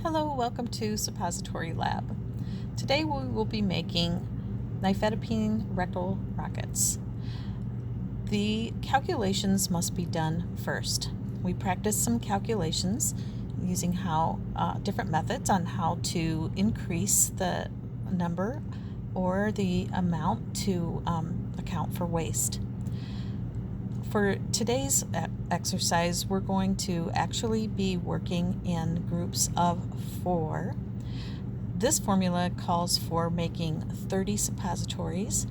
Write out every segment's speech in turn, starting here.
Hello, welcome to Suppository Lab. Today we will be making Nifedipine rectal rockets. The calculations must be done first. We practice some calculations using different methods on how to increase the number or the amount to account for waste. For today's exercise, we're going to actually be working in groups of 4. This formula calls for making 30 suppositories,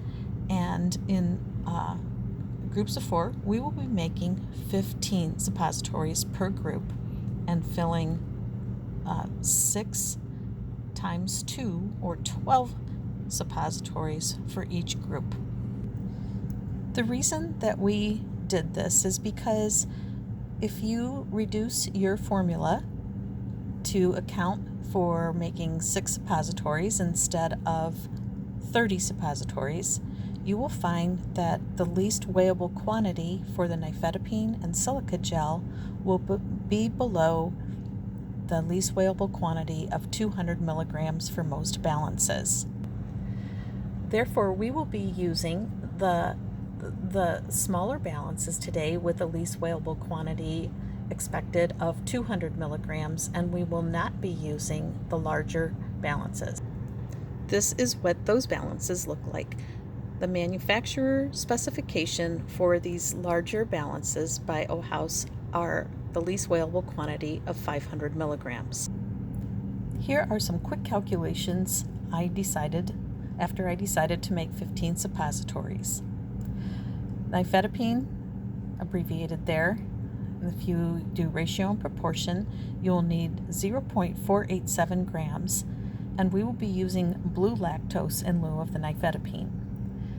and in groups of 4, we will be making 15 suppositories per group and filling 6 times 2 or 12 suppositories for each group. The reason that we did this is because if you reduce your formula to account for making 6 suppositories instead of 30 suppositories, you will find that the least weighable quantity for the nifedipine and silica gel will be below the least weighable quantity of 200 milligrams for most balances. Therefore, we will be using the smaller balances today with the least weighable quantity expected of 200 milligrams, and we will not be using the larger balances. This is what those balances look like. The manufacturer specification for these larger balances by OHouse are the least weighable quantity of 500 milligrams. Here are some quick calculations after I decided to make 15 suppositories. Nifedipine, abbreviated there. If you do ratio and proportion, you'll need 0.487 grams, and we will be using blue lactose in lieu of the nifedipine.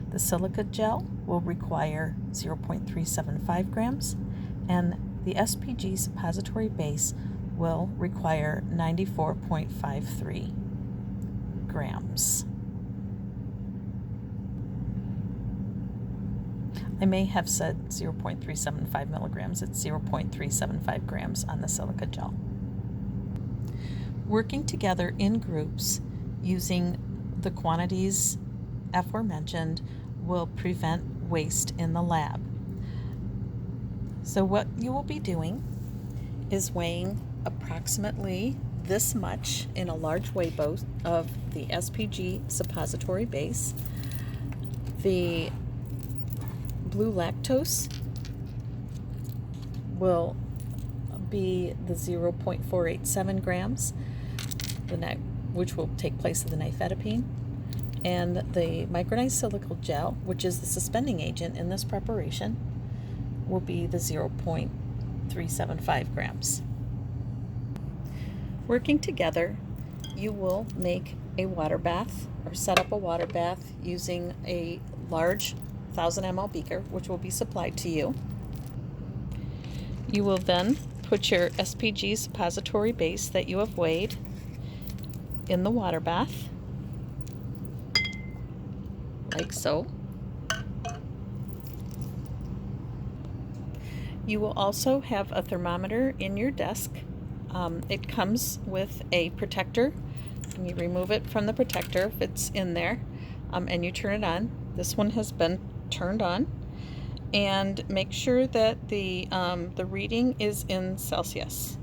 The silica gel will require 0.375 grams, and the SPG suppository base will require 94.53 grams. I may have said 0.375 milligrams. It's 0.375 grams on the silica gel. Working together in groups using the quantities aforementioned will prevent waste in the lab. So what you will be doing is weighing approximately this much in a large weigh boat of the SPG suppository base. The blue lactose will be the 0.487 grams, which will take place of the nifedipine, and the micronized silica gel, which is the suspending agent in this preparation, will be the 0.375 grams. Working together, you will make a water bath or set up a water bath using a large 1000 ml beaker, which will be supplied to you. You will then put your SPG suppository base that you have weighed in the water bath, like so. You will also have a thermometer in your desk. It comes with a protector, and you remove it from the protector if it's in there, and you turn it on. This one has been turned on, and make sure that the reading is in Celsius.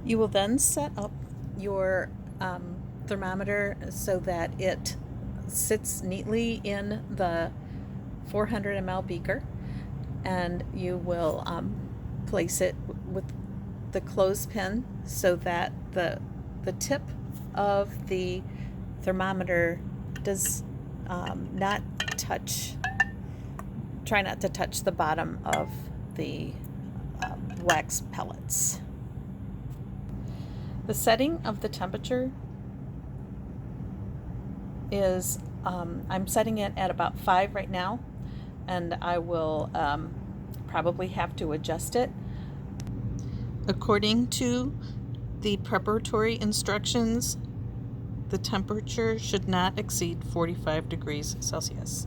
You will then set up your thermometer so that it sits neatly in the 400 ml beaker, and you will place it with the clothespin so that the tip of the thermometer does try not to touch the bottom of the wax pellets. The setting of the temperature is, I'm setting it at about 5 right now, and I will probably have to adjust it. According to the preparatory instructions, the temperature should not exceed 45 degrees Celsius.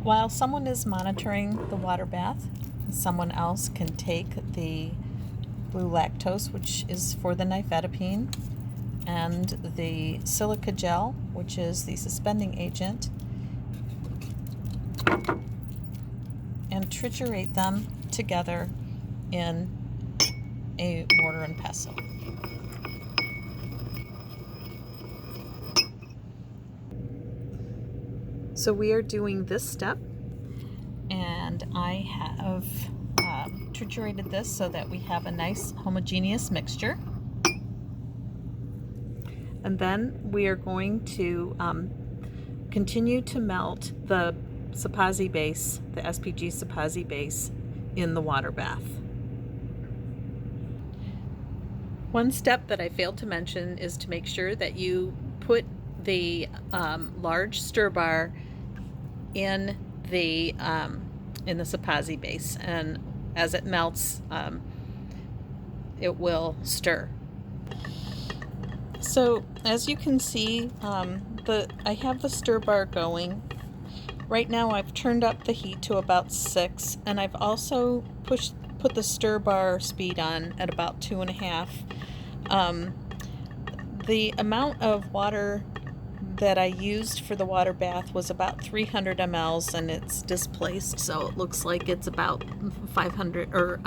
While someone is monitoring the water bath, someone else can take the blue lactose, which is for the nifedipine, and the silica gel, which is the suspending agent, and triturate them together in a mortar and pestle. So we are doing this step, and I have triturated this so that we have a nice homogeneous mixture. And then we are going to continue to melt the Sapazi base, the SPG Sapazi base, in the water bath. One step that I failed to mention is to make sure that you put the large stir bar in the Sapazi base, and as it melts, it will stir. So as you can see, I have the stir bar going. Right now I've turned up the heat to about 6, and I've also put the stir bar speed on at about 2.5. The amount of water that I used for the water bath was about 300 mLs, and it's displaced, so it looks like it's about 500, or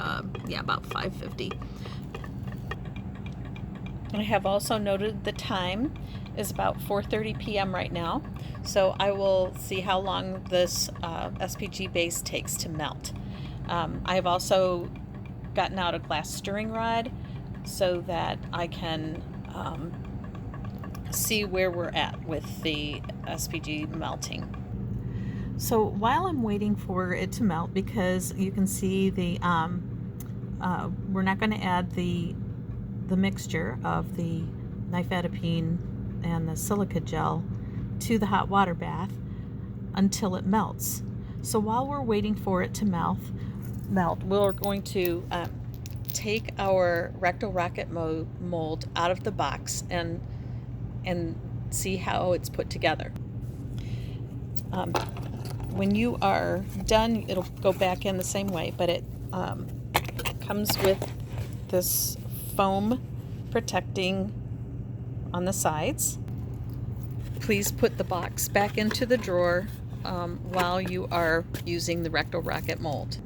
about 550. I have also noted the time is about 4:30 p.m. right now, so I will see how long this SPG base takes to melt. I have also gotten out a glass stirring rod so that I can see where we're at with the SPG melting. So while I'm waiting for it to melt, because you can see the we're not going to add the mixture of the nifedipine and the silica gel to the hot water bath until it melts. So while we're waiting for it to melt, we're going to take our rectal rocket mold out of the box and see how it's put together. When you are done, it'll go back in the same way, but it comes with this foam protecting on the sides. Please put the box back into the drawer while you are using the rectal rocket mold.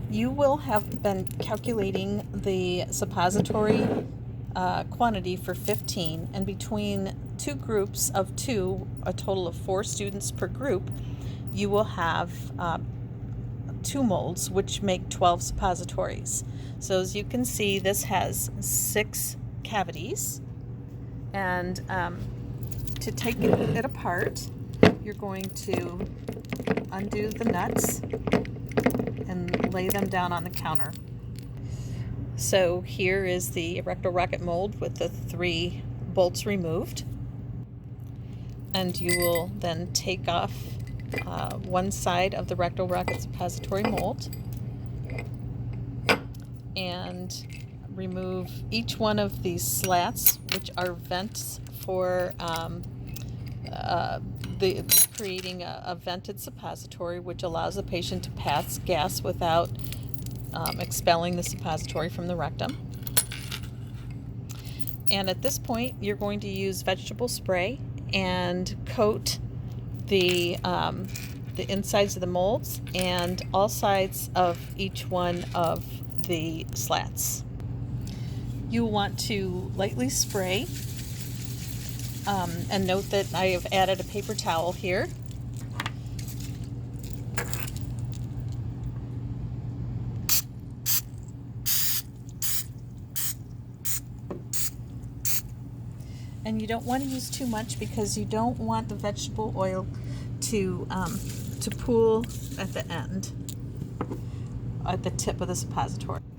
You will have been calculating the suppository quantity for 15, and between 2 groups of 2, a total of 4 students per group, you will have 2 molds, which make 12 suppositories. So as you can see, this has 6 cavities, and to take it apart, you're going to undo the nuts and lay them down on the counter. So here is the rectal rocket mold with the 3 bolts removed, and you will then take off one side of the rectal rocket suppository mold and remove each one of these slats, which are vents for creating a vented suppository, which allows the patient to pass gas without expelling the suppository from the rectum. And at this point, you're going to use vegetable spray and coat the insides of the molds and all sides of each one of the slats. You want to lightly spray, and note that I have added a paper towel here. And you don't want to use too much because you don't want the vegetable oil to pool at the end, at the tip of the suppository.